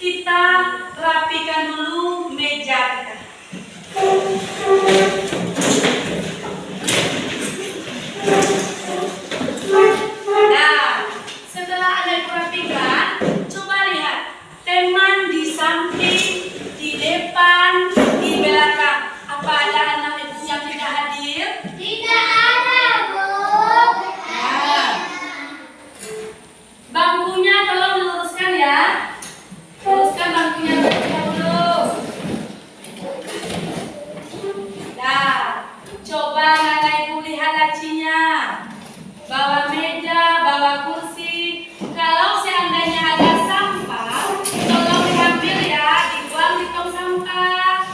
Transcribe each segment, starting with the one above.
kita rapikan dulu meja kita. Nah, setelah Anda rapikan, coba lihat teman di samping, di depan, di belakang. Apa ada anak ibu yang tidak hadir? Tidak ada, Bu. Nah, bangkunya tolong diluruskan ya. Luruskan bangkunya terlebih dahulu. Nah, coba anak ibu lihat lacinya. Bawa meja, bawa kursi. Kalau seandainya ada sampah, tolong diambil ya, dibuang di tong sampah.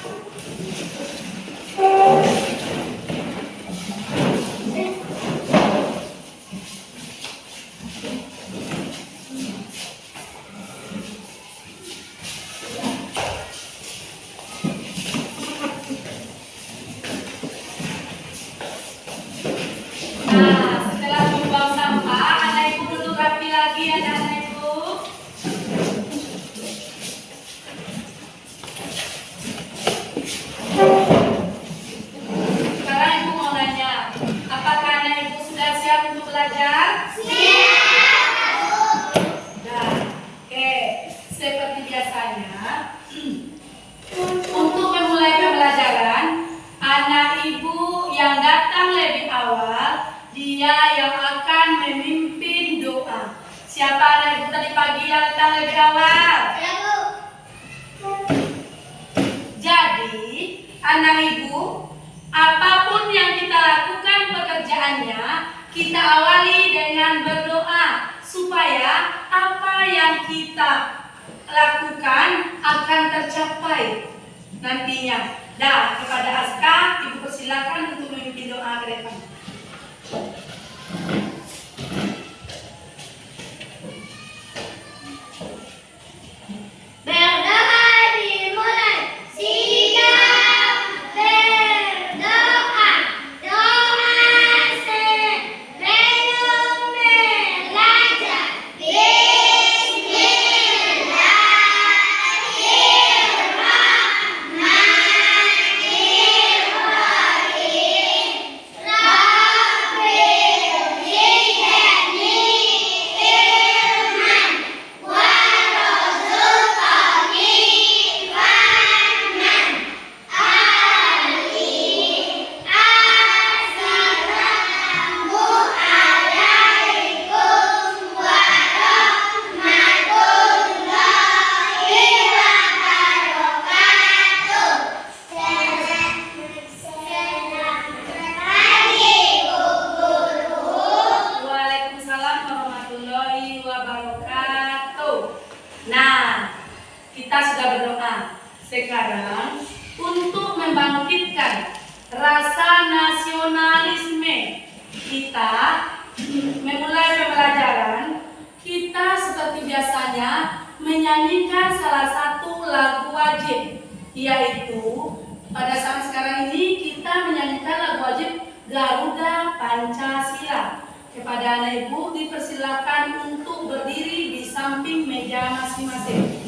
Nah, setelah membuang sampah, anak ibu duduk rapi lagi ya anak ibu. Sekarang ibu mau nanya, apakah anak ibu sudah siap untuk belajar? Siap. Nah, oke. Seperti biasanya, untuk memulai pembelajaran, anak ibu yang datang lebih awal, dia yang akan memimpin doa. Siapa anak ibu tadi pagi yang datang lebih awal? Ya, Bu. Jadi, anak ibu, apapun yang kita lakukan pekerjaannya, kita awali dengan berdoa supaya apa yang kita lakukan akan tercapai nantinya. Nah, kepada Aska, ibu persilakan untuk memimpin doa ke depan. Berdoa dimulai. Siap berdoa. Doa sebelum belajar. Bismillahirrahmanirrahim. Rabbil zidni ilman warzuqni fahman. Assalamu alaikum warahmatullahi wabarakatuh. Selamat pagi, Bu Guru. Waalaikumsalam warahmatullahi wabarakatuh. Nah, kita sudah berdoa. Sekarang untuk membangkitkan rasa nasionalisme kita memulai pembelajaran, kita seperti biasanya menyanyikan salah satu lagu wajib, yaitu pada saat sekarang ini kita menyanyikan lagu wajib Garuda Pancasila. Kepada anak ibu dipersilakan untuk berdiri di samping meja masing-masing.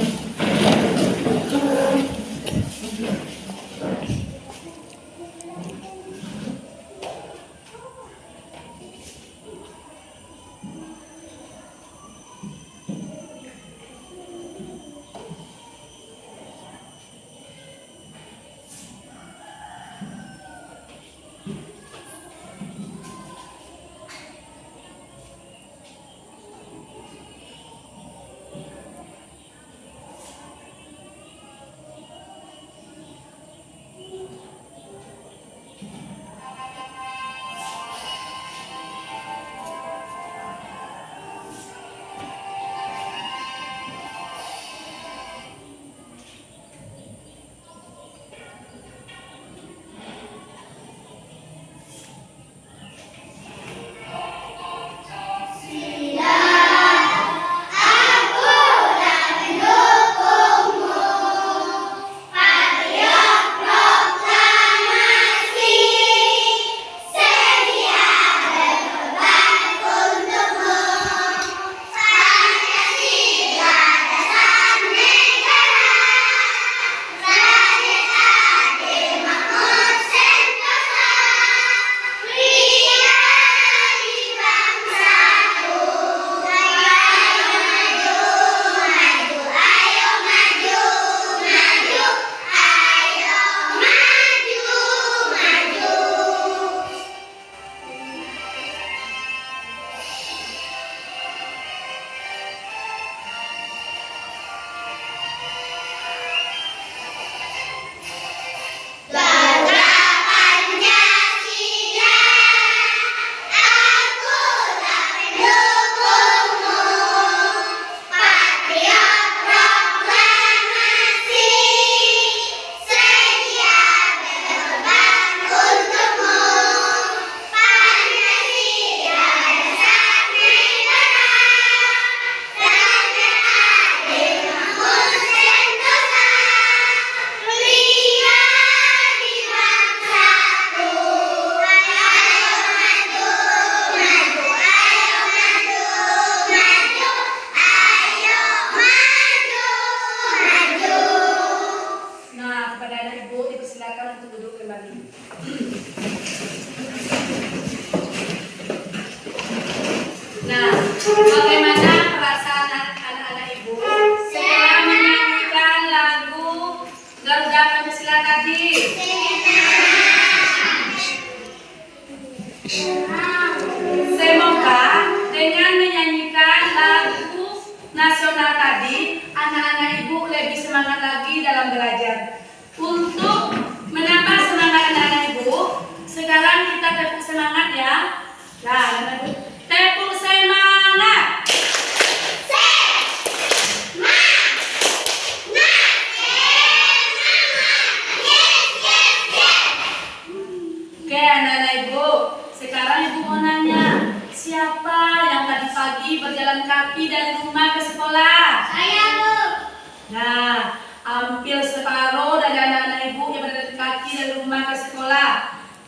bersemangat lagi dalam belajar. Untuk menambah semangat anak-anak ibu, sekarang kita tepuk semangat ya. Nah, anak-anak ibu, tepuk semangat. Oke, anak-anak ibu, sekarang ibu mau nanya, siapa yang tadi pagi berjalan kaki dari rumah ke sekolah? Saya, Bu. Nah, hampir separuh dari anak-anak ibu yang berjalan kaki dari rumah ke sekolah.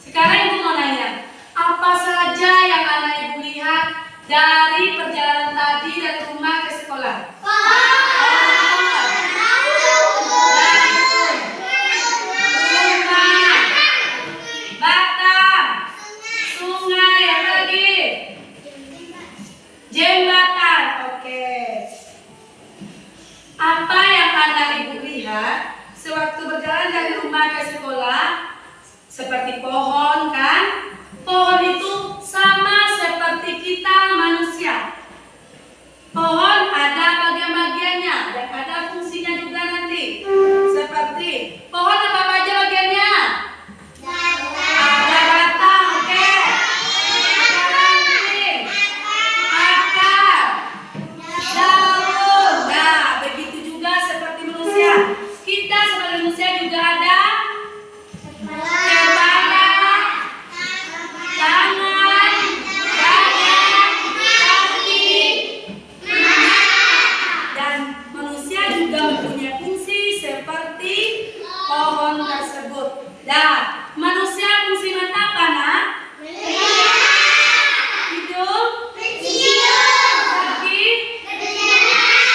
Sekarang ibu mau nanya, apa saja yang anak ibu lihat dari perjalanan tadi dari rumah ke sekolah? Jembatan, oke. Apa yang anak ibu lihat sewaktu berjalan dari rumah ke sekolah? Seperti pohon kan? Pohon itu sama seperti kita manusia. Pohon ada bagian-bagiannya dan ada fungsinya juga nanti. Seperti pohon apa aja bagiannya? Ada batang, oke. Ada ranting, akar, daun. Nah, begitu juga seperti manusia. Kita sebagai manusia juga ada kepala, tangan, badan, kaki, dan manusia juga mempunyai fungsi seperti pohon tersebut. Nah, manusia fungsi mata apa, nak? Hidup, kaki.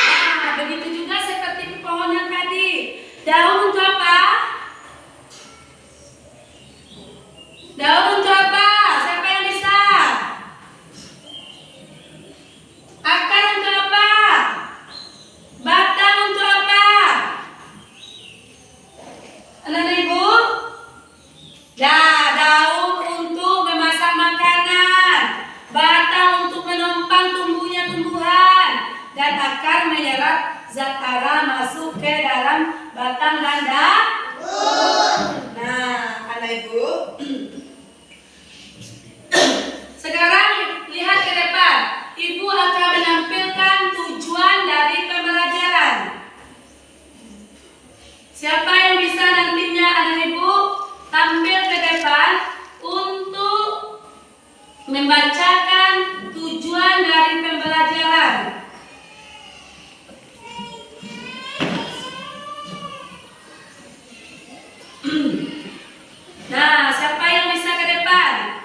Nah, begitu juga seperti pohon yang tadi. Daun untuk apa? Daun untuk apa? Siapa yang bisa? Akar untuk apa? Batang untuk apa? Anak-anak ibu? Nah, daun untuk memasak makanan, batang untuk menopang tumbuhnya tumbuhan, dan akar menyerap zat hara masuk ke dalam batang dan daun. Nah, anak ibu, sekarang lihat ke depan. Ibu akan menampilkan tujuan dari pembelajaran. Siapa yang bisa nantinya anak ibu tampil ke depan untuk membacakan tujuan dari pembelajaran? Nah, siapa yang bisa ke depan?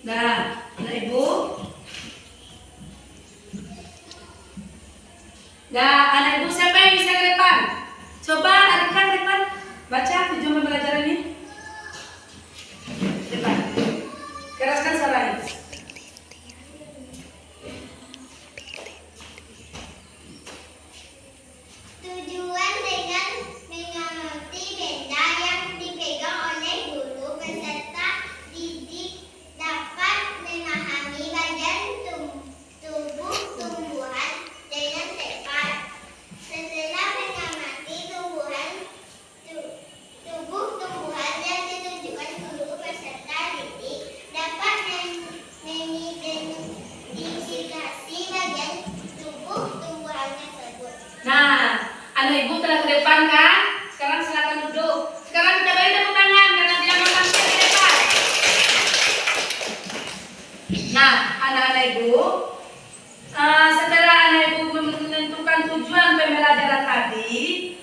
Nah, anak ibu. Nah, anak ibu siapa yang bisa ke depan? Coba adik-adik ke depan. Baca tujuan pembelajaran ini. Depan. Keraskan suaranya. Tujuan dengan mengamati benda yang dipegang oleh guru peserta didik dapat memahami bagian tubuh tumbuhan dengan tepat. Setelah mengamati tubuh tumbuhan yang ditunjukkan guru peserta didik dapat mengidentifikasi bagian tubuh tumbuhan tersebut. Nah, anak ibu telah ke depan kan? Sekarang silakan duduk. Sekarang kita beri tepuk tangan karena dia mau tampil ke depan. Nah, anak-anak ibu, setelah anak ibu menentukan tujuan pembelajaran tadi,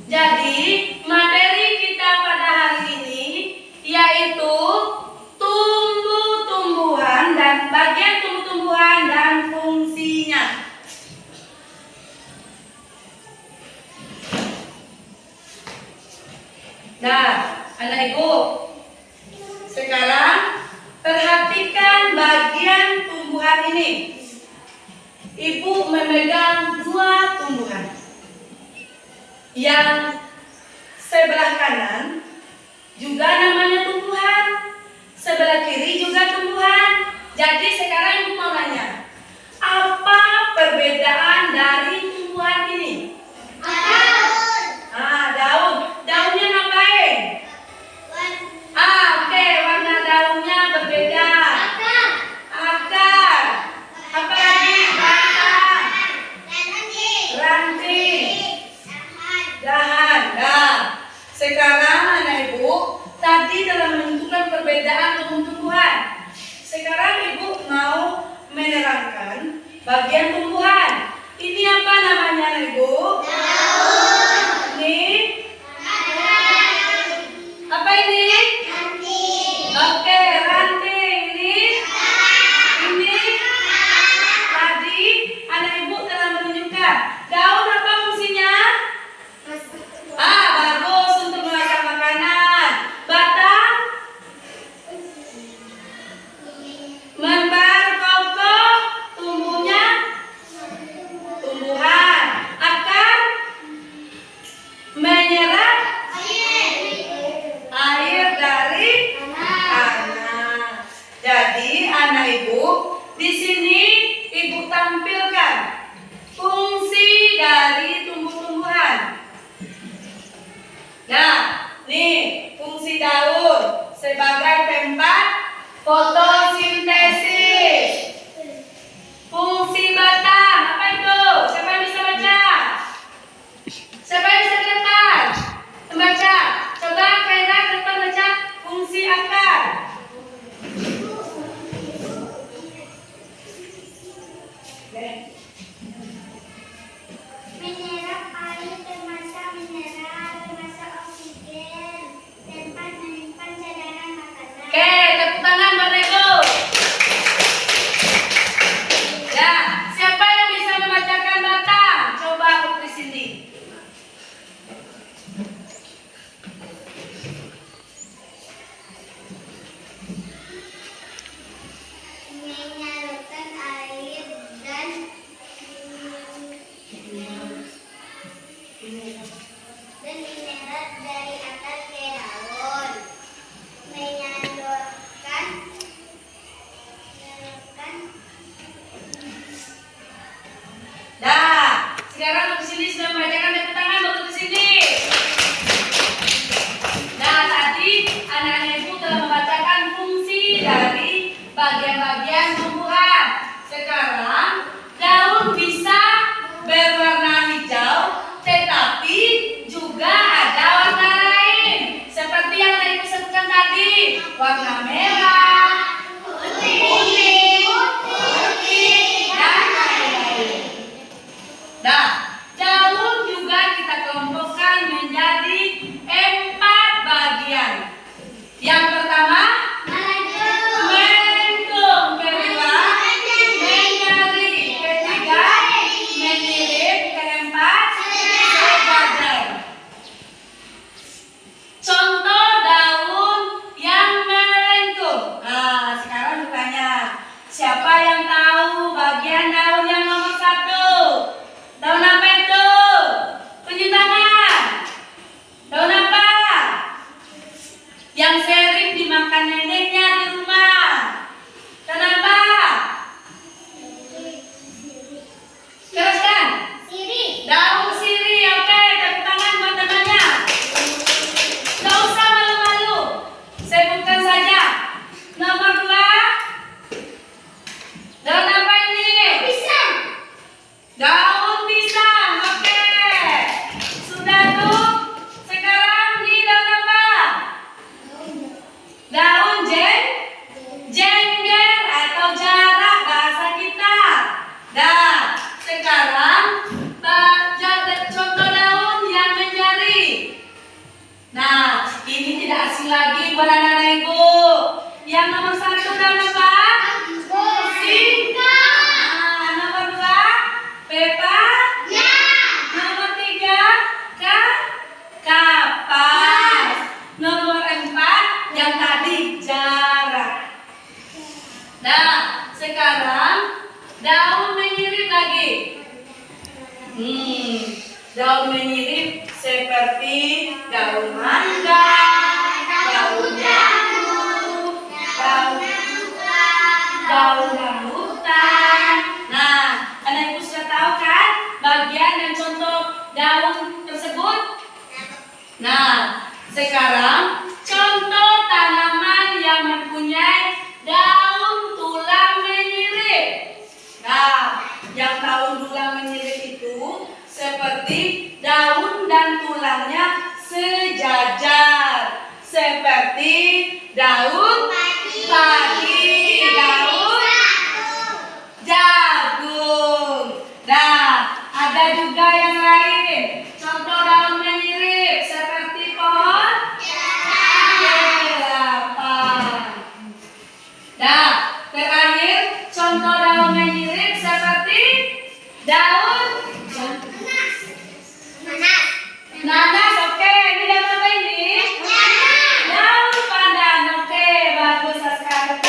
jadi materi kita pada hari ini yaitu tumbuh-tumbuhan dan bagian tumbuh-tumbuhan dan fungsinya. Nah, anak ibu, sekarang Perhatikan bagian tumbuhan ini. Ibu memegang dua tumbuhan. Yang sebelah kanan juga namanya tumbuhan, sebelah kiri juga tumbuhan. Jadi sekarang ibu mau nanya, apa perbedaan dari tumbuhan ini? Daun. Daunnya ngapain? Oke, warna daunnya berbeda. Akar. Apa lagi? Batang. Ranting. Dahan. Nah, sekarang anak ibu tadi telah menentukan perbedaan tumbuh-tumbuhan. Sekarang ibu mau menerangkan bagian tumbuhan. Ini apa namanya anak ibu? Ini apa ini? Oke, ranting. Ini tadi anak ibu telah menunjukkan. Daun apa fungsinya? Bagus untuk mengasah makanan. Batang membar kokoh, tumbuhnya tumbuhan. Akar menyerap air dari tanah. Jadi anak ibu, di sini ibu tampilkan fungsi dari tumbuh-tumbuhan. Nah, nih fungsi daun sebagai tempat fotosintesis. Fungsi batang apa itu? Siapa yang bisa baca? Siapa yang bisa ke depan membaca? Coba Kaira ke depan baca fungsi akar. Menyerap air termasuk mineral, termasuk oksigen, tempat menyimpan cadangan makanan. Oke, tepuk tangan buat Nego. Ya, siapa yang bisa membacakan batang? Coba Putri Cindy. Menyalurkan air dan mineral dari atas ke daun. Menyalurkan Dah, sekarang Putri Cindy sudah membacakan, tepuk tangan buat Putri Cindy. Nah, tadi anak-anak ibu telah membacakan fungsi dari bagian-bagian tumbuhan. Sekarang daun bisa berwarna hijau, tetapi juga ada warna lain. Seperti yang tadi disebutkan tadi, warna merah, kuning, putih, dan lain-lain. Nah, daun juga kita kelompokkan menjadi 4 bagian. Yang pertama, melengkung. Kedua, menyeri. Ketiga, menirip. Keempat, segadar. Contoh daun yang melengkung. Nah, sekarang bertanya, siapa yang tahu bagian daun yang nomor 1? Daun apa itu? Tunjuk tangan. Daun apa? Yang sering dimakan neneknya di rumah. Kenapa? Teruskan. Daun sirih. Oke, tepuk tangan buat temannya. Gak usah malu-malu. Sebutkan saja. Nomor 2. Daun apa ini? Daun pisang. Oke. Sudah tuh. Sekarang di daun apa? Daun jengger atau jarak bahasa kita. Dah. Sekarang contoh daun yang menjari. Nah, ini tidak asing lagi buat anak-anak ibu. Yang nomor 1 daun apa? Singka. Nomor 2, pepa. Nomor 3, kapas. Nomor 4, yang tadi jarak. sekarang daun menyirip lagi. Daun menyirip seperti daun mangga, daun jambu, daun rambutan. Nah, anak ibu sudah tahu kan bagian dan contoh daun tersebut? Nah, sekarang contoh tanaman yang mempunyai daun tulang menyirip. Nah, yang daun tulang menyirip itu seperti daun dan tulangnya sejajar, seperti daun padi, daun jagung. Nah, ada juga yang lain. Contoh daun menyirip seperti pohon kelapa. Nah, terakhir contoh daun menyirip seperti daun nanas. Oke, ini daun apa ini? Daun pandan. Oke, bagus sekali.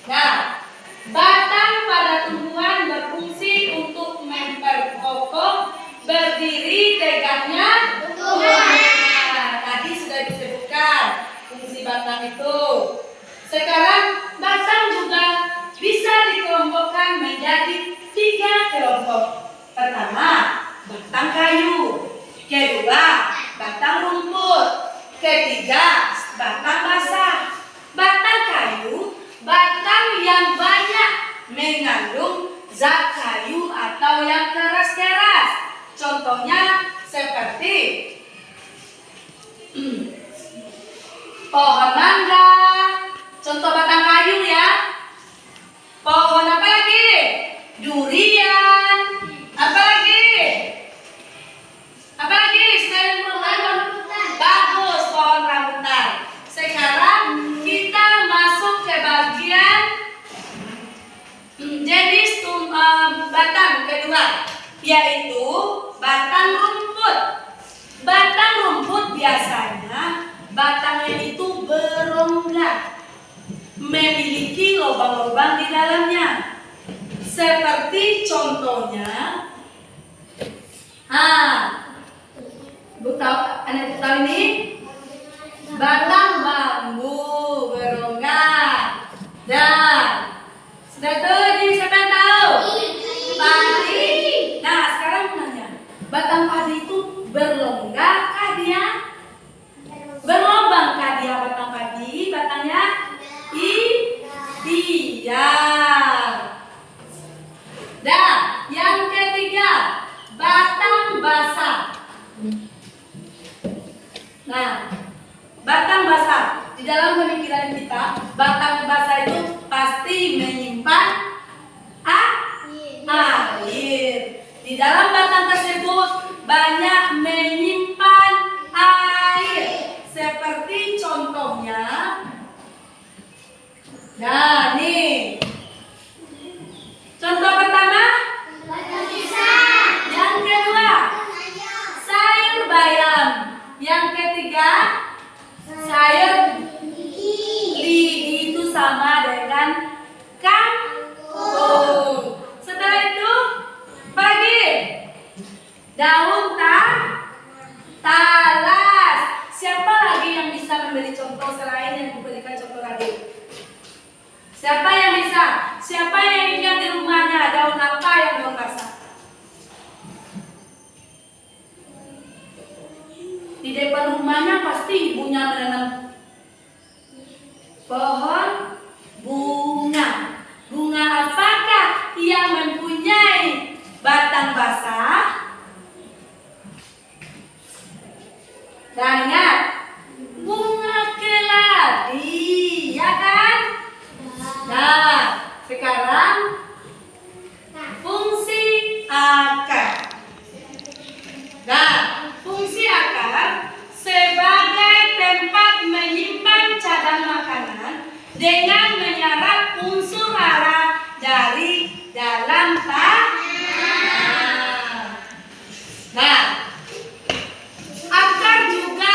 Nah, batang pada tumbuhan berfungsi untuk memperkokoh berdiri tegaknya tumbuhan. Nah, tadi sudah disebutkan fungsi batang itu. Sekarang batang juga bisa dikelompokkan menjadi 3 kelompok. Pertama, batang kayu. Kedua, batang rumput. Ketiga, batang basah. Batang kayu, batang yang banyak mengandung zat kayu atau yang keras-keras. Contohnya seperti pohon mangga. Contoh batang kayu ya. Pohon apa lagi? Durian. Apa lagi? Apa lagi? Selain pohon bagus, pohon rambutan. Sekarang kita masuk ke bagian jenis batang kedua, yaitu batang rumput. Batang rumput biasanya batangnya itu berongga, memiliki lubang-lubang di dalamnya. Seperti contohnya, anak tahu ini batang bambu berongga. Dan sudah tahu ini siapa yang tahu? Padi. Nah, sekarang nanya, batang padi itu berlongga kah dia? Berlubang kah dia batang padi? Batangnya? Iya. Dan yang ketiga, batang basah. Nah, batang basah. Di dalam pemikiran kita, batang basah itu pasti menyimpan air. Di dalam batang tersebut banyak menyimpan air. Seperti contohnya, nah nih. Contoh pertama, yang kedua, sayur bayam. Yang ketiga, sayur lidi, itu sama dengan kangkung. Setelah itu, pagi, daun talas. Siapa lagi yang bisa memberi contoh selain yang diberikan contoh tadi? Siapa yang bisa? Siapa yang ingat di rumahnya daun apa yang belum basah? Di depan rumahnya pasti ibunya menanam pohon bunga. Bunga apakah yang mempunyai batang basah? Dan ingat, bunga keladi, ya kan? Nah, sekarang fungsi akar. Nah, fungsi akar sebagai tempat menyimpan cadangan makanan dengan menyerap unsur hara dari dalam tanah. Nah, akar juga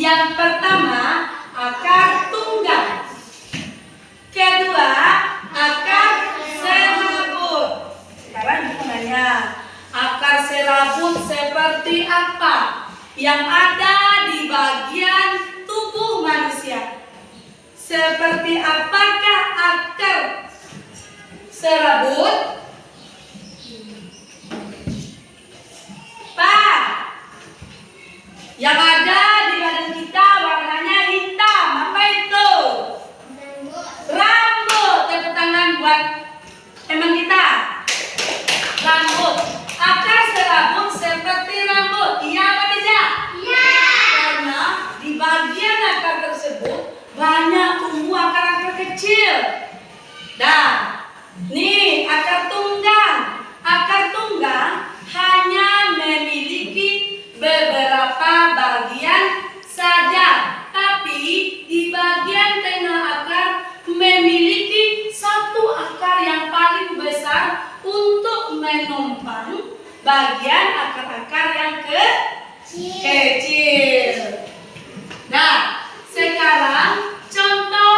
Yang pertama, akar tunggal. Kedua, akar serabut. Sekarang ibu nanya, akar serabut seperti apa yang ada di bagian tubuh manusia? Seperti apakah akar serabut? Pak, yang ada di badan kita warnanya hitam. Apa itu? Rambut. Tepuk tangan buat teman kita. Rambut. Akar serabut seperti rambut. Iya apa tidak? Iya. Karena di bagian akar tersebut banyak tumbuh akar-akar kecil. Dan nih akar tunggal. Akar tunggal hanya memiliki beberapa bagian saja, tapi di bagian tengah akar memiliki satu akar yang paling besar untuk menopang bagian akar-akar yang kecil. Nah, sekarang contoh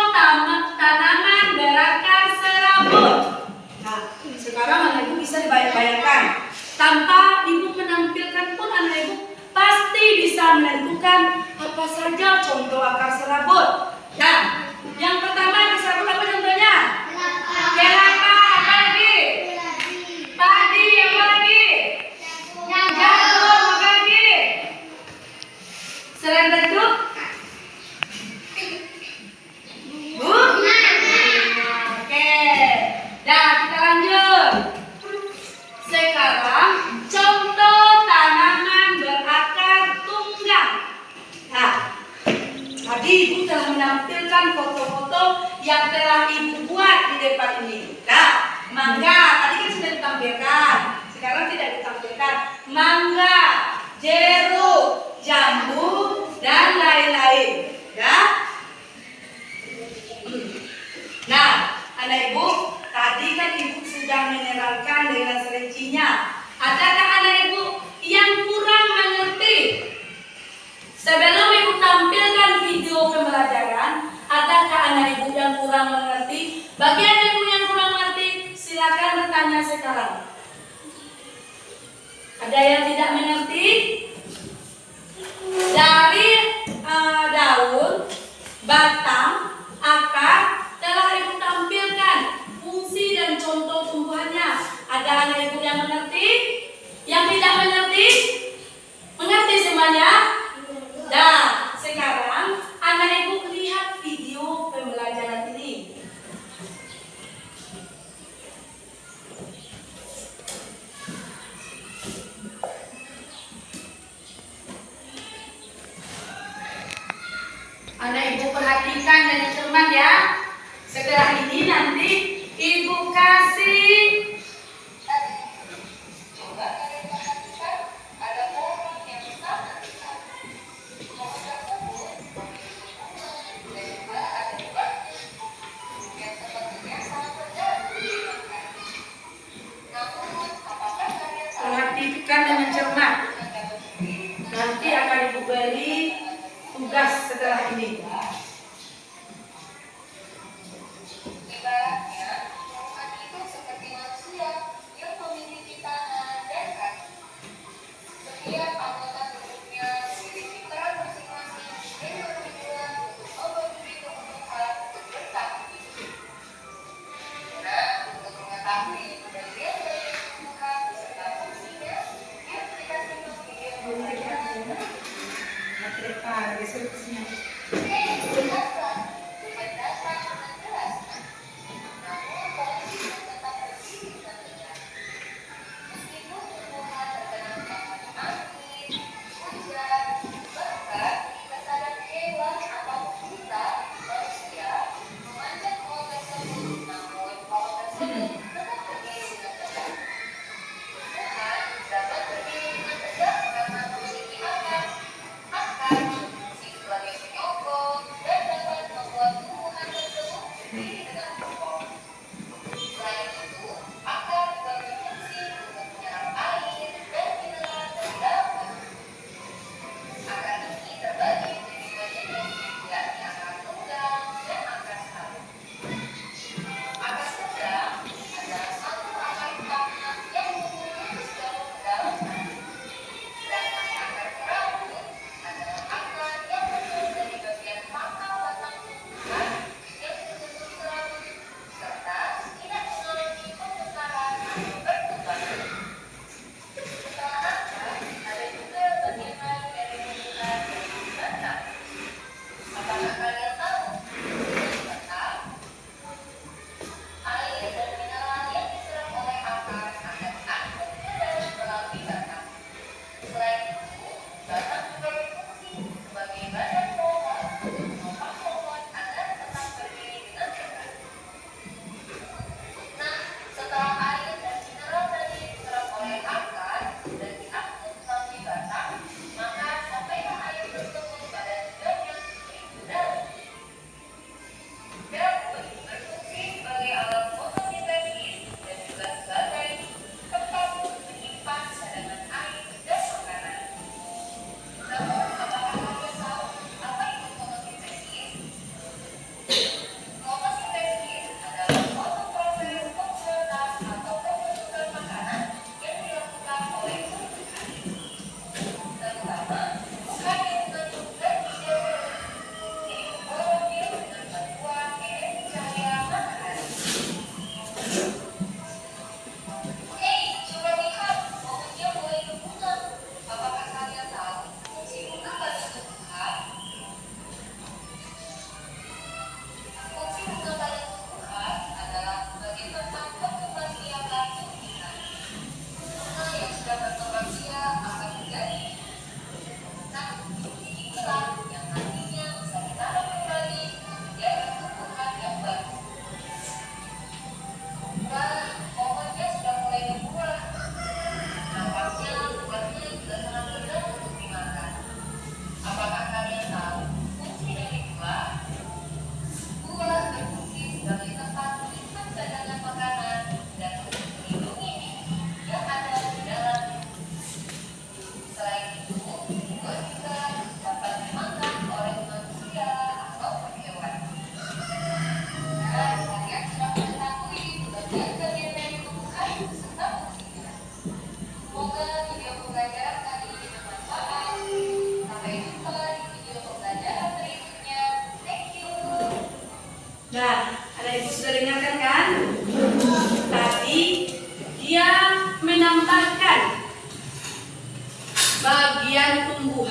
tanaman berakar serabut. Nah, sekarang anak ibu bisa dibayangkan. Tanpa ibu menampilkan pun anak ibu pasti bisa menentukan apa saja contoh akar serabut. Nah, yang pertama akar serabut apa contohnya? Kelapa. Apa lagi? Padi. Apa lagi? Jagung. Apa lagi? Selain itu? Oke. Nah, kita lanjut. Sekarang contoh tanaman berakar tunggal. Nah, tadi ibu telah menampilkan foto-foto yang telah ibu buat di depan ini. Nah, mangga tadi kan sudah ditampilkan. Sekarang tidak ditampilkan. Mangga, jeruk, jambu, dan lain-lain. Ya. Nah, anak ibu, tadi kan ibu sudah menerangkan dengan serincinya. Adakah anak ibu yang kurang mengerti? Sebelum ibu tampilkan video pembelajaran, adakah anak ibu yang kurang mengerti? Bagi anak ibu yang kurang mengerti, silakan bertanya sekarang. Ada yang tidak mengerti? Dari daun, batang, akar telah ibu tampilkan fungsi dan contoh tumbuhannya. Ada anak ibu yang mengerti? Yang tidak mengerti? Mengerti semuanya? Nah, sekarang anak ibu lihat video pembelajaran ini. Anak ibu perhatikan dengan cermat ya. Setelah ini nanti ibu kasih perhatikan dengan cermat. Nanti akan ibu beri tugas setelah ini.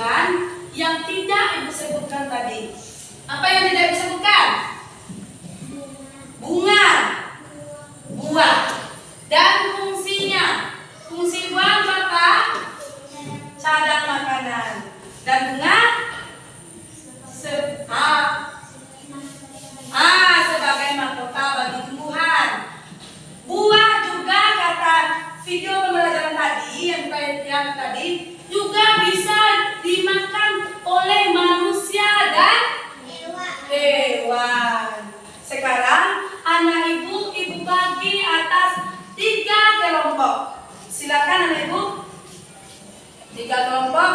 tumbuhan yang tidak Ibu sebutkan tadi. Apa yang tidak Ibu sebutkan? Bunga, buah, dan fungsinya. Fungsi buah apa? Cadangan makanan. Dan bunga? Sebagai mahkota bagi tumbuhan. Buah juga kata video pembelajaran tadi yang tadi juga bisa dimakan oleh manusia dan hewan. Sekarang anak ibu bagi atas 3 kelompok. Silakan anak ibu. 3 kelompok.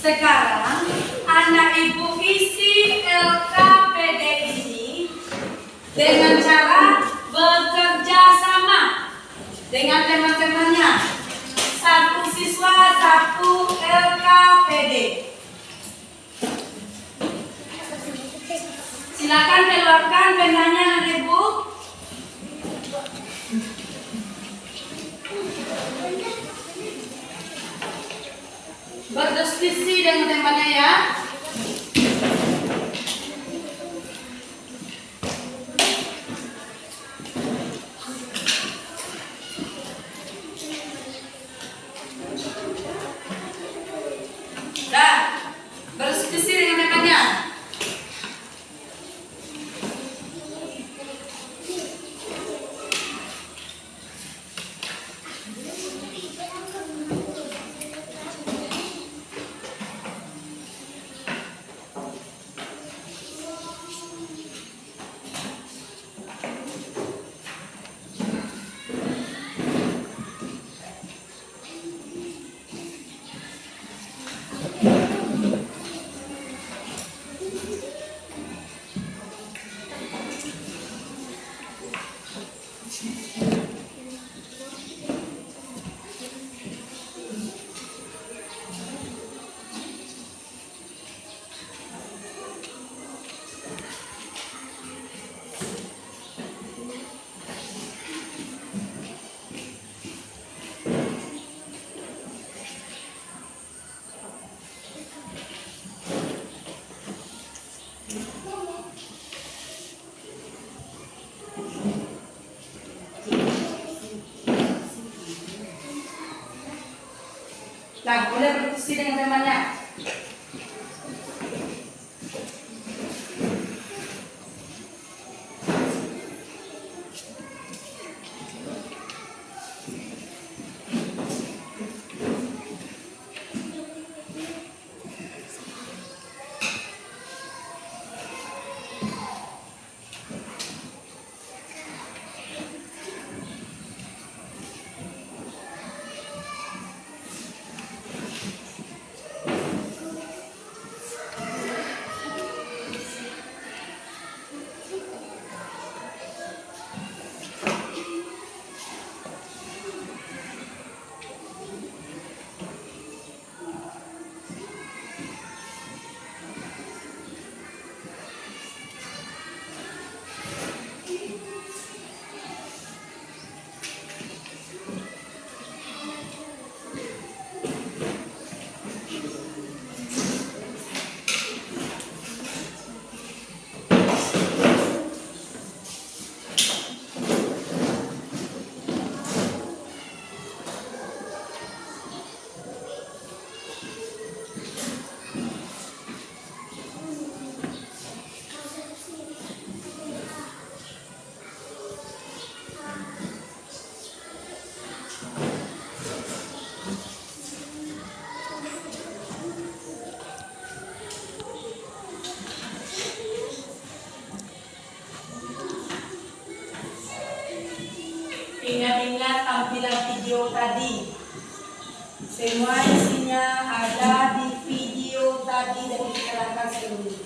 Sekarang anak ibu isi LKPD ini dengan cara bekerja sama dengan teman-temannya. 1 siswa 1 LKPD. Silakan keluarkan penanya anak ibu. Berdiskusi dengan temannya ya. Dah, berdiskusi dengan temannya. Nah, boleh berdiskusi dengan temannya. video tadi. Semua isinya ada di video tadi dan diterangkan sebelumnya.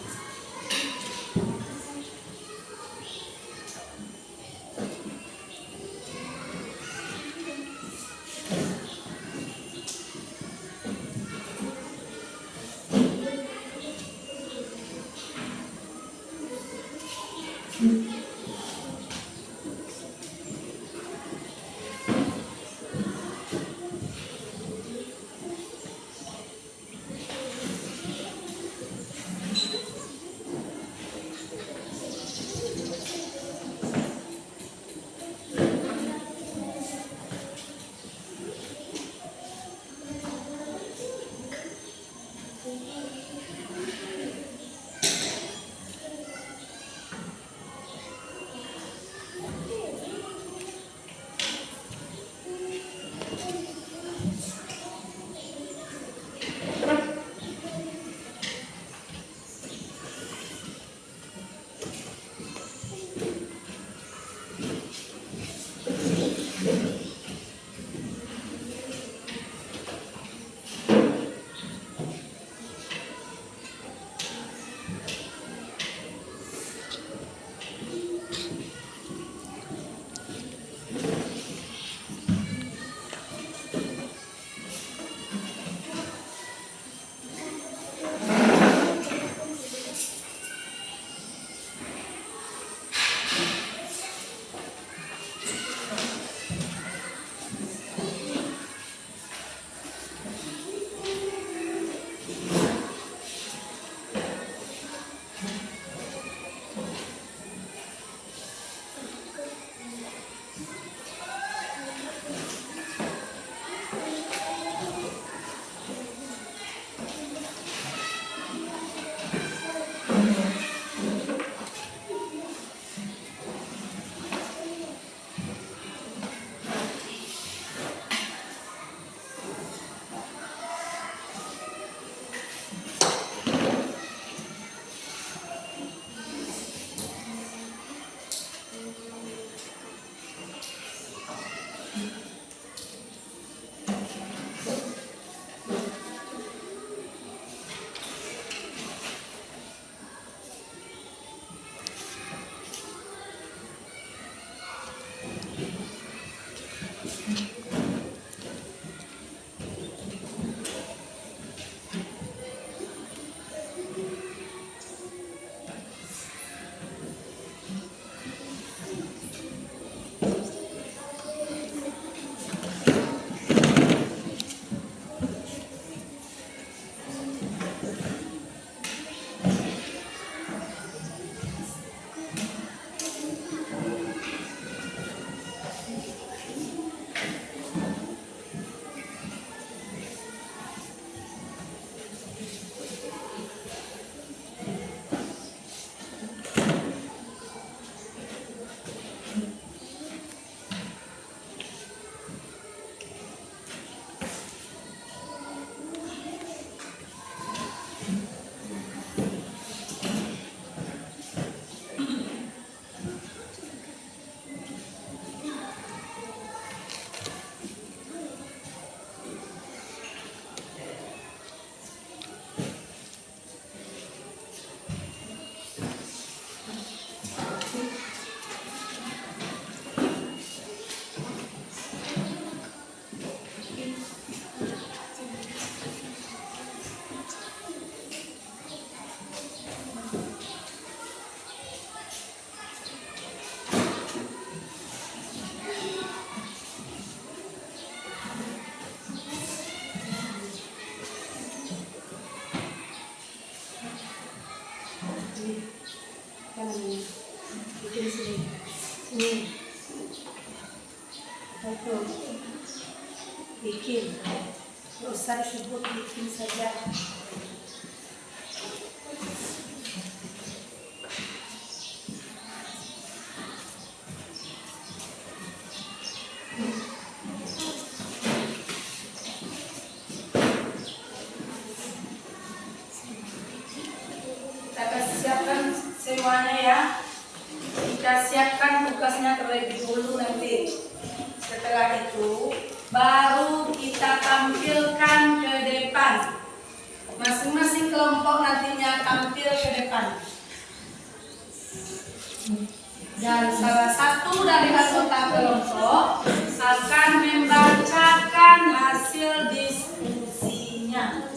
Bikin, nggak usah disebut bikin saja. Kita siapkan semuanya ya. Kita siapkan tugasnya terlebih dulu nanti. Setelah itu baru kita tampilkan ke depan. Masing-masing kelompok nantinya tampil ke depan. Dan salah satu dari anggota kelompok akan membacakan hasil diskusinya.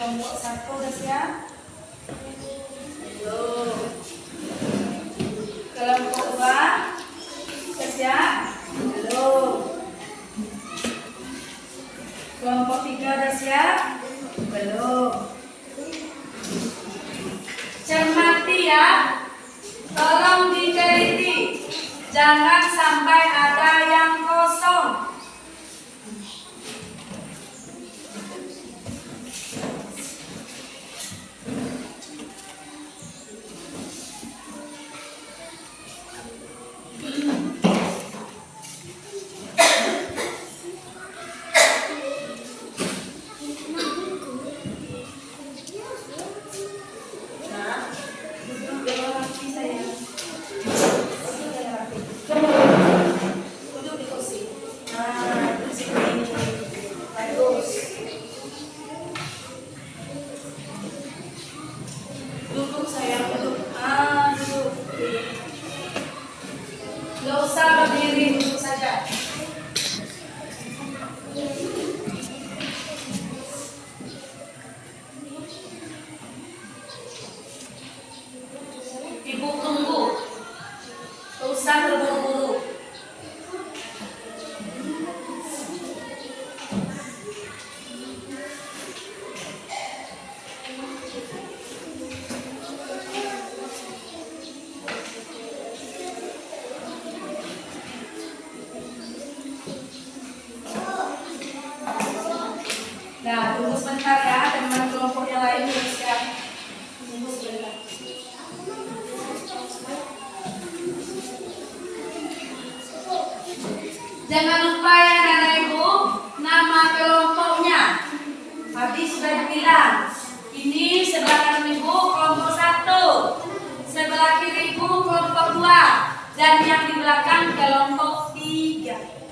Kelompok 1 udah siap? Belum. Kelompok 2 udah siap? Belum. Kelompok 3 udah siap? Belum. Cermati ya, tolong diteliti, jangan sampai ada yang kosong. Gak usah berdiri, duduk saja. Ibu tunggu. Gak usah terburu-buru. Nah, tunggu sebentar ya, teman kelompok yang lain belum siap. Tunggu sebentar. Jangan lupa ya Anak Ibu, nama kelompoknya. Tadi sudah dibilang. Ini sebelah kanan Ibu kelompok 1, sebelah kiri Ibu kelompok 2, dan yang di belakang kelompok 3.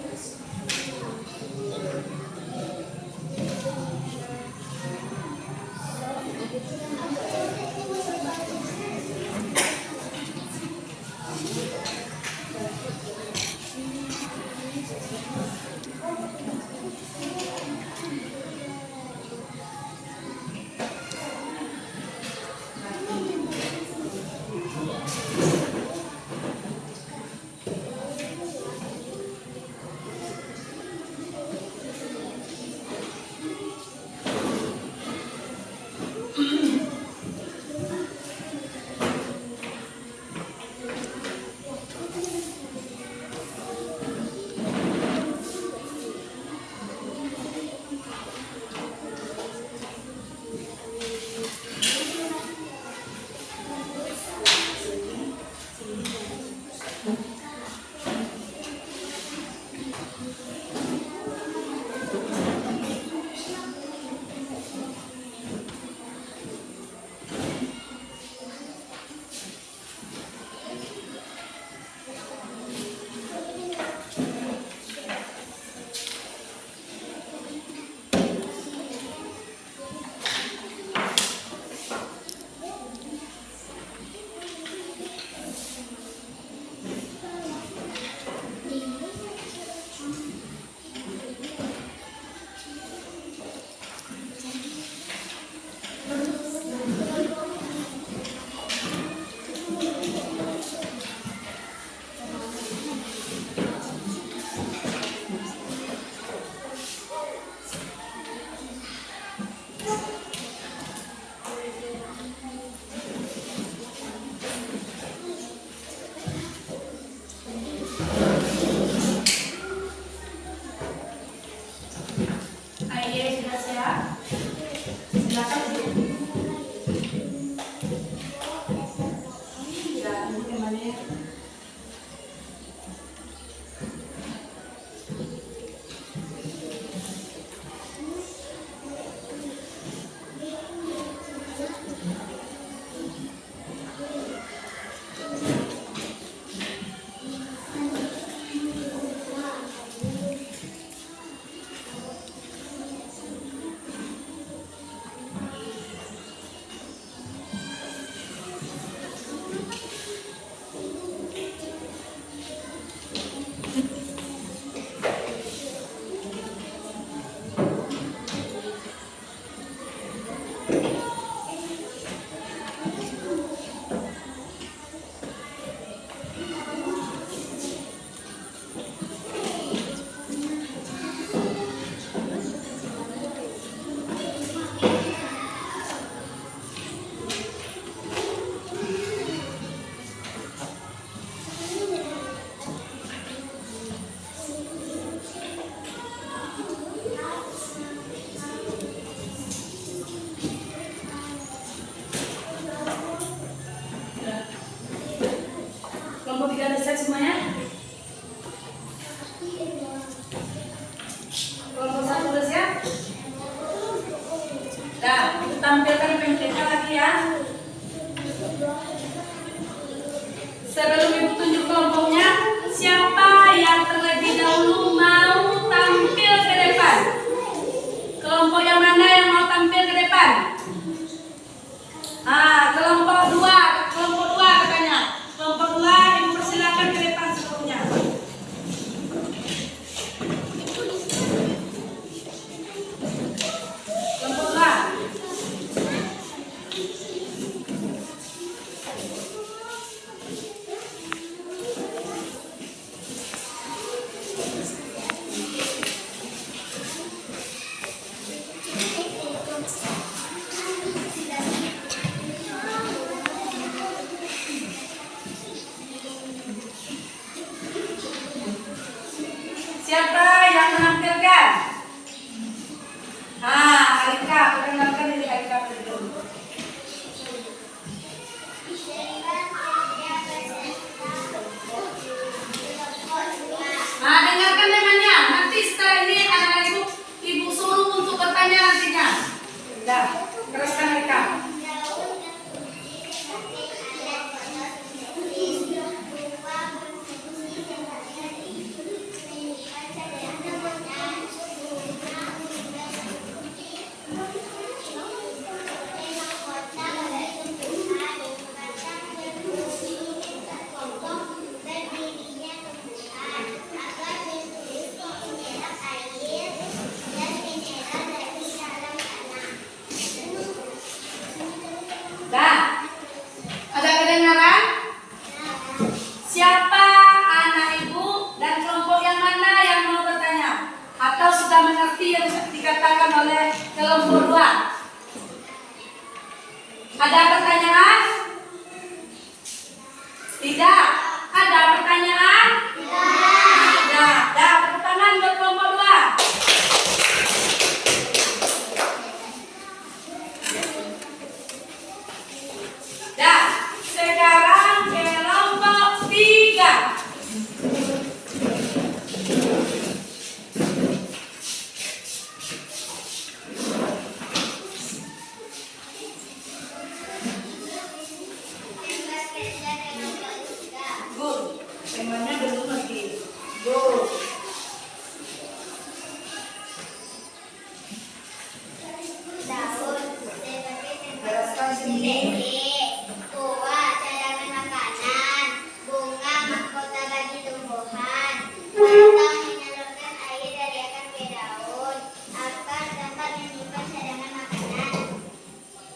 Nah, tampilkan pamfletnya lagi ya. Sebelum ibu tunjuk kelompoknya, siapa yang terlebih dahulu mau tampil ke depan? Kelompok yang mana yang mau tampil ke depan? Kelompok dua katanya. Kelompok dua, ibu persilakan ke depan sebelumnya. Kelompok dua. Siapa yang menampilkan? Alika, perkenalkan diri Alika dulu. Dengarkan temannya. Nanti setelah ini anak-anak ibu suruh untuk bertanya nantinya. Dah, teruskan Alika. Dah, ada kedengaran? Siapa anak ibu dan kelompok yang mana yang mau bertanya? Atau sudah mengerti yang dikatakan oleh kelompok dua? Ada pertanyaan? Tidak. Ada pertanyaan? Tidak. Dah, tepuk tangan buat kelompok dua. Dah, sekarang kelompok tiga. Good. Temanya belum lagi. Good. Daun sebagai Jelaskan tempat sini. Tua cadangan makanan, bunga mahkota bagi tumbuhan, batang menyalurkan air dari akar ke daun, akar tempat menyimpan cadangan makanan.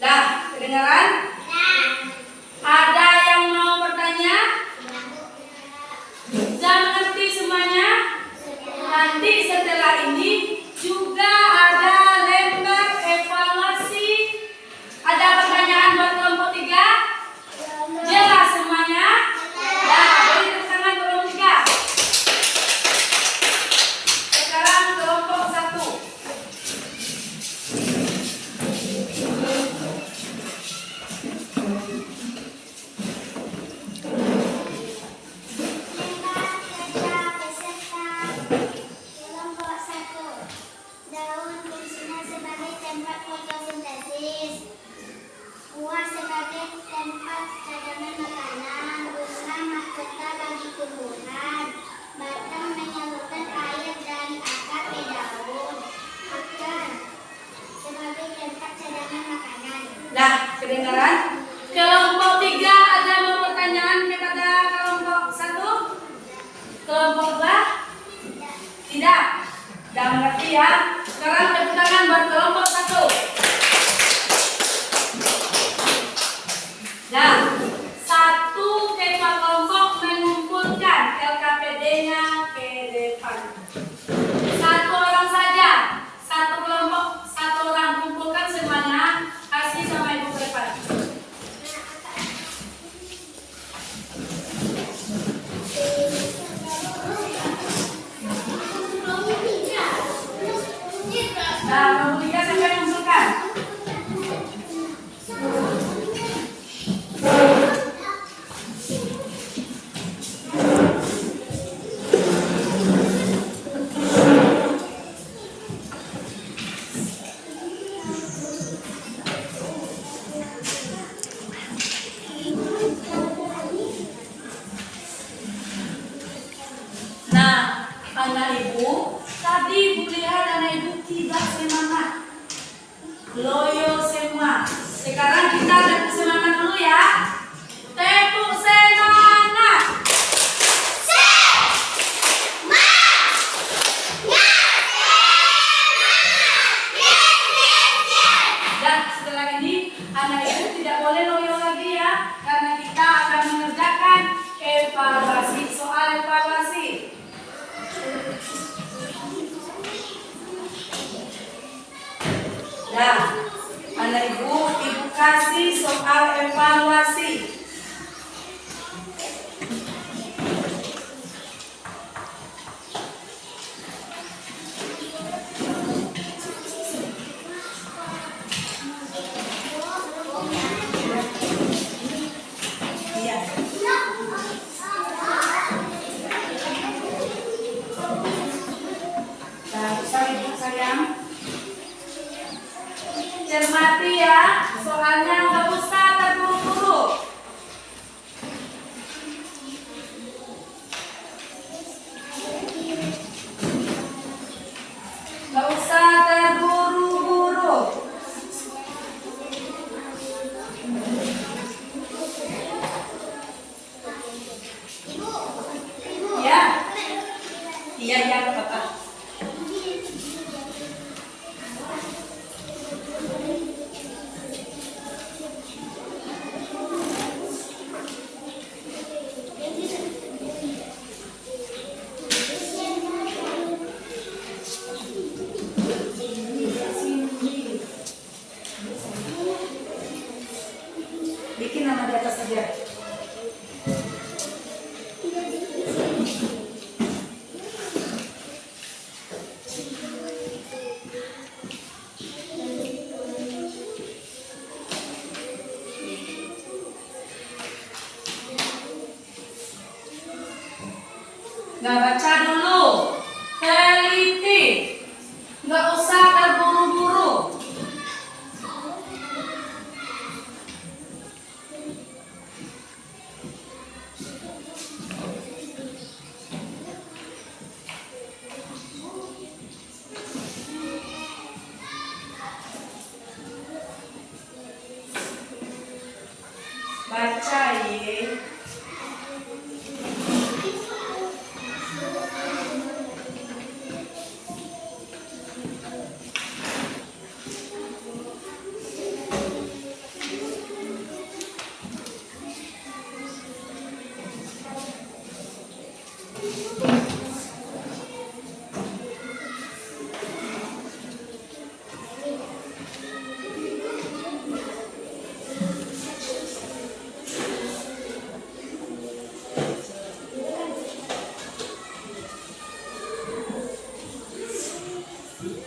Dah, kedengaran? Nah, Ada yang mau bertanya? sudah Sudah mengerti semuanya? Nanti setelah ini juga ada lembar evaluasi. Ada pertanyaan buat kelompok tiga? Jelas semuanya? Dah, beri tepuk tangan kelompok tiga. Sekarang kelompok satu. Lembar kerja peserta kelompok 1. Daun fungsinya sebagai tempat fotosintesis, buah sebagai tempat cadangan makanan, bunga mahkota bagi tumbuhan, batang menyalurkan air dari akar ke daun, akar sebagai tempat cadangan makanan. Dah, kedengaran? Kelompok tiga ada mau pertanyaan kepada kelompok satu? Kelompok dua? Tidak. Dah mengerti ya? Sekarang tepuk tangan buat kelompok satu. Nah, satu ketua kelompok mengumpulkan LKPD-nya ke depan. Satu orang saja, satu kelompok, satu orang kumpulkan semuanya, kasih sama ibu ke depan. Nah, kemudian Anak ibu tidak boleh loyo lagi ya, karena kita akan mengerjakan evaluasi, soal evaluasi. Nah, anak ibu kasih soal evaluasi. Iya. Nah, ibu sayang. Cermati ya, soalnya nggak usah terburu-buru. Nggak usah terburu-buru. Ya, iya ya, Bapak. Bikin nama di atas saja. Nah, baca dulu. Teliti. Nggak usah terburu-buru. Baca ya.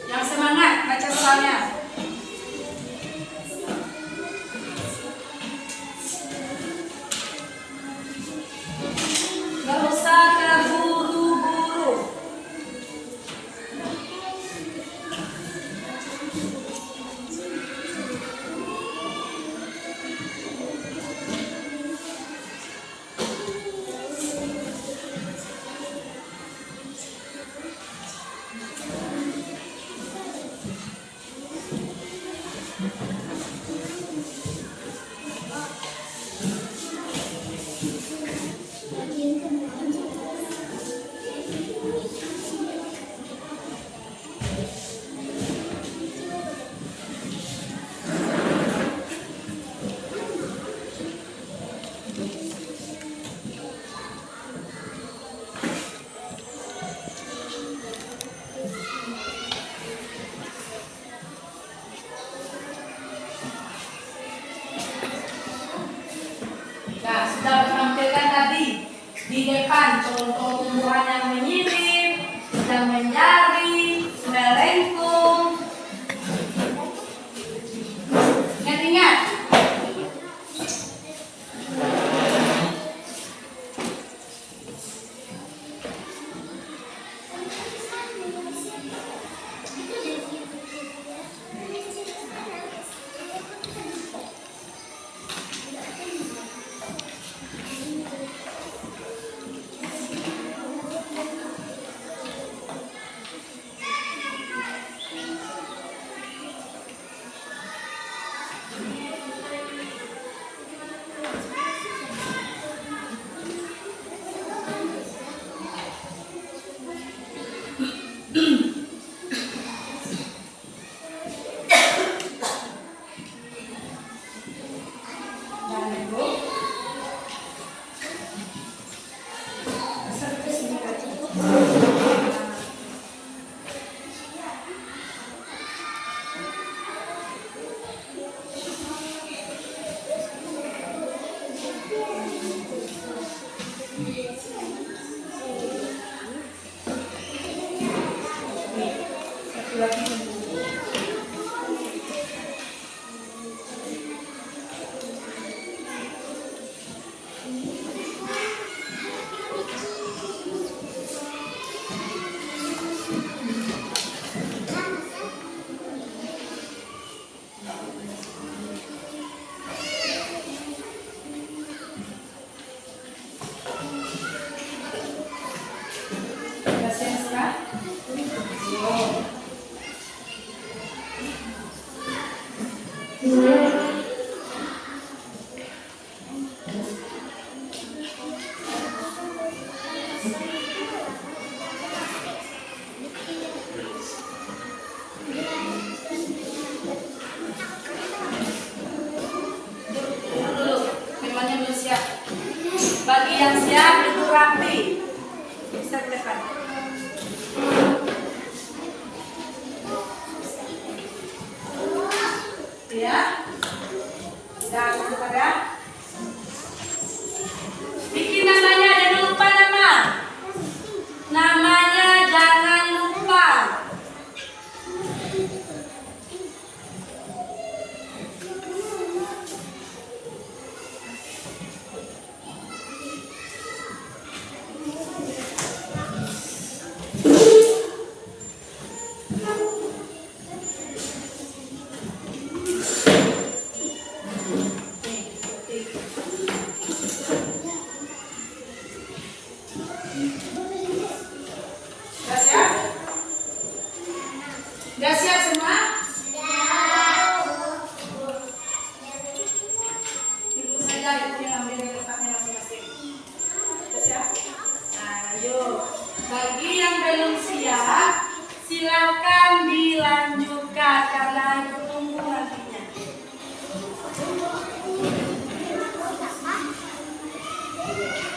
Yang semangat baca soalnya. Nggak usah terburu-buru. Nah, sudah ditampilkan tadi di depan contoh tumbuhan yang menyirip, yang menjari, melengkung. Ingat-ingat. Dan kepada bikin namanya, jangan lupa nama. Namanya jangan lupa. sudah siap? Sudah siap semua? Ibu saja ibu yang ambil dari tempatnya masing-masing. Sudah siap? Nah, ayo. Bagi yang belum siap, silakan dilanjutkan karena ibu tunggu nantinya.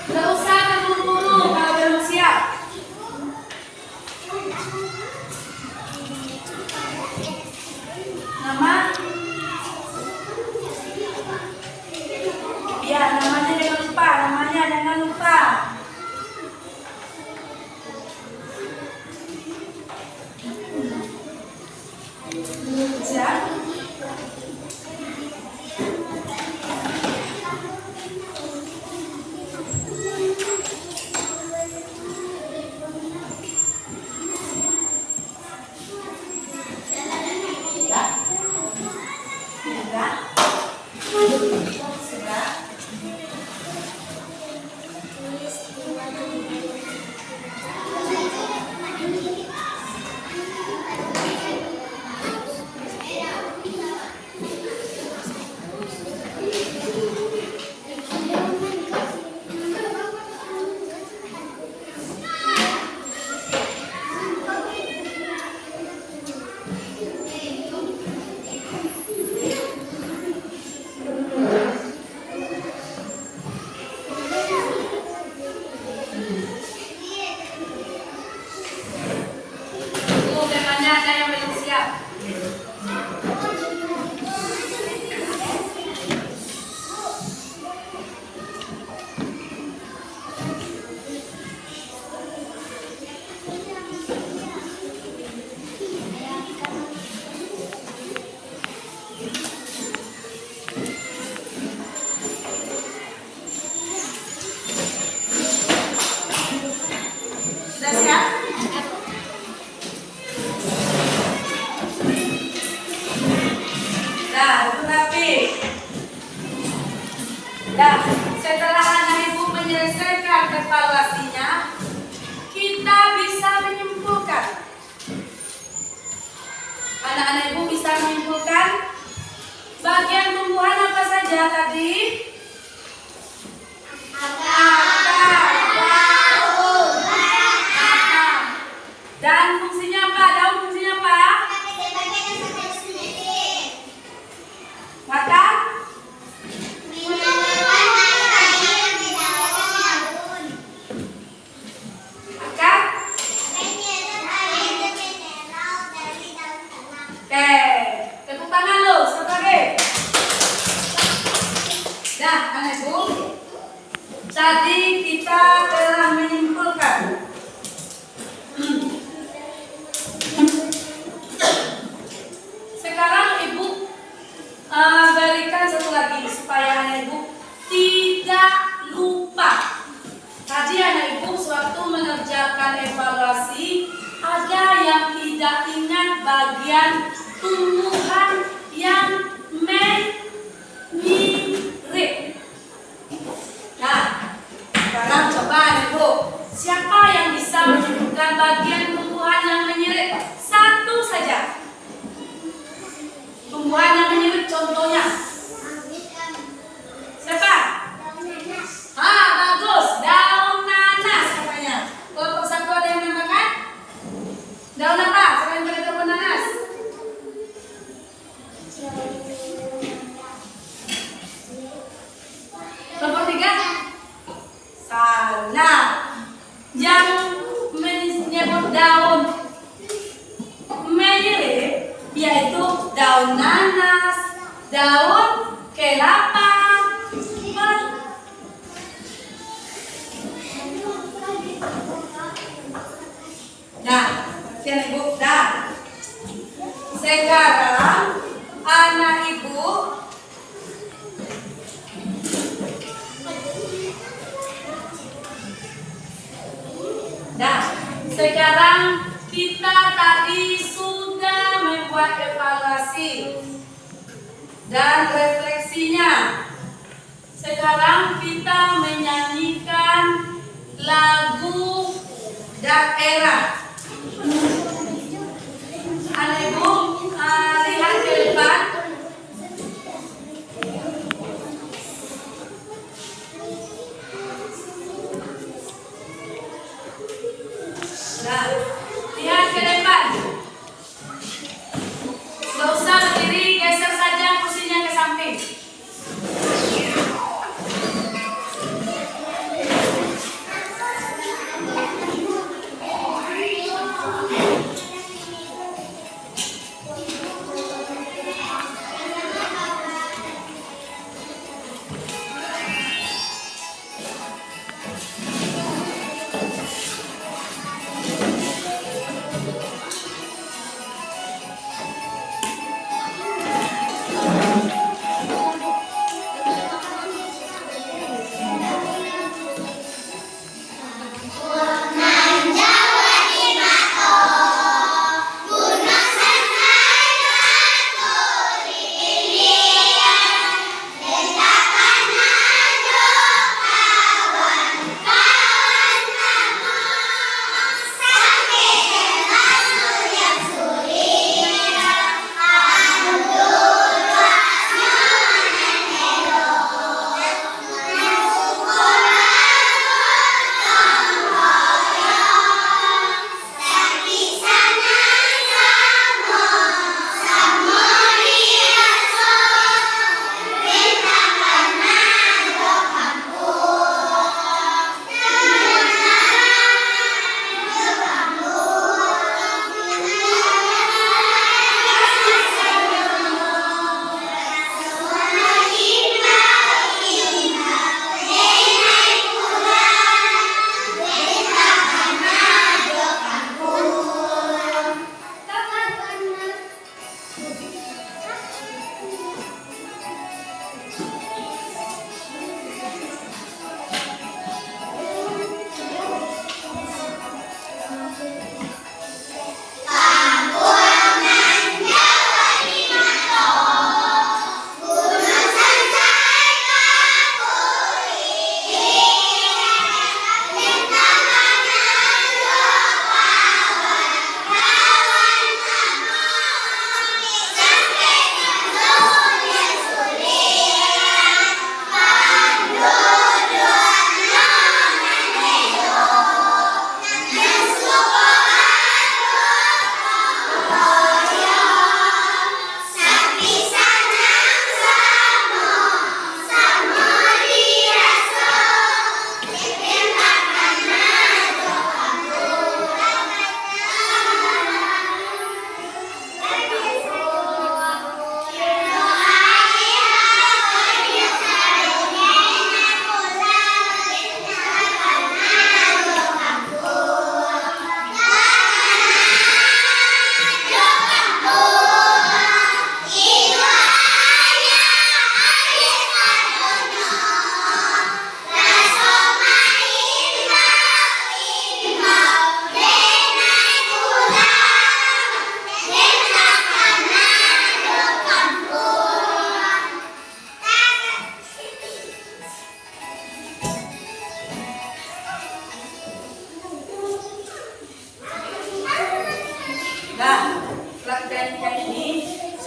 Nggak usah terburu-buru kalau belum siap. Nama? Ya, namanya jangan lupa. Namanya jangan lupa. Siap? Sudah? Sudah? Tuh, temanya ada yang belum siap. Sudah siap? Dah, itu rapi. Dah, setelah anak ibu menyelesaikan evaluasinya, kita bisa menyimpulkan. Anak-anak ibu bisa menyimpulkan bagian tumbuhan apa saja tadi? Dan fungsinya apa? Daun fungsinya apa? Makan? Makan? Oke, tepuk tangan lo, satu lagi. Nah, anak ibu, tadi kita telah menyimpulkan sekarang ibu berikan satu lagi supaya anak ibu tidak lupa. Tadi anak ibu sewaktu mengerjakan evaluasi ada yang tidak ingat bagian tumbuhan yang mirip. Nah, sekarang coba anak ibu, siapa yang bisa menyebutkan bagian tumbuhan yang mirip? Satu saja. Tumbuhan yang mirip contohnya. Siapa? Bagus. Daun nanas katanya. Kelompok satu ada yang menambahkan? Daun apa? Selain dari daun nanas? daun kelapa. Nah, siapa ibu? Nah, sekarang anak ibu sekarang kita tadi sudah membuat evaluasi dan refleksinya. Sekarang kita menyanyikan lagu daerah. Anak ibu lihat ke depan. Nah, lihat ke depan. Gak usah berdiri, geser saja kursinya ke samping.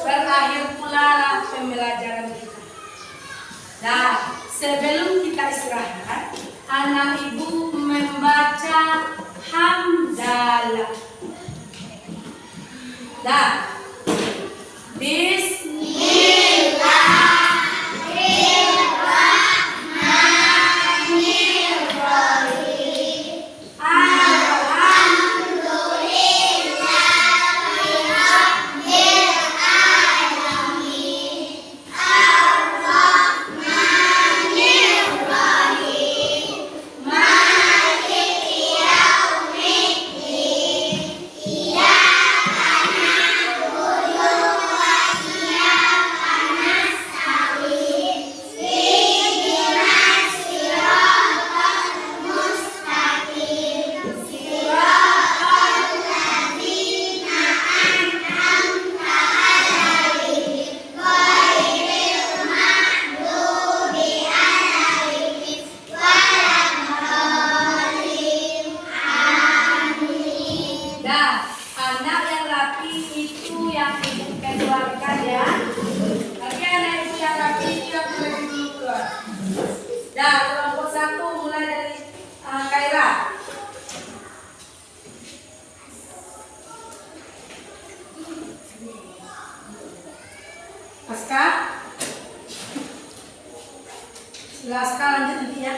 Berakhir pula pembelajaran kita. Nah, sebelum kita istirahat, anak ibu membaca hamdalah. Nah, Laska lanjut nanti ya.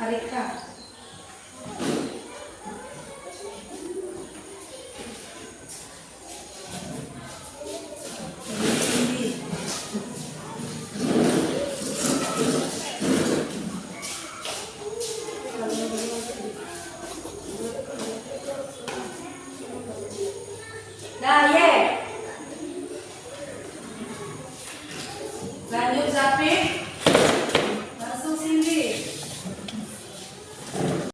Arika. Daye. Lanjut Zafi.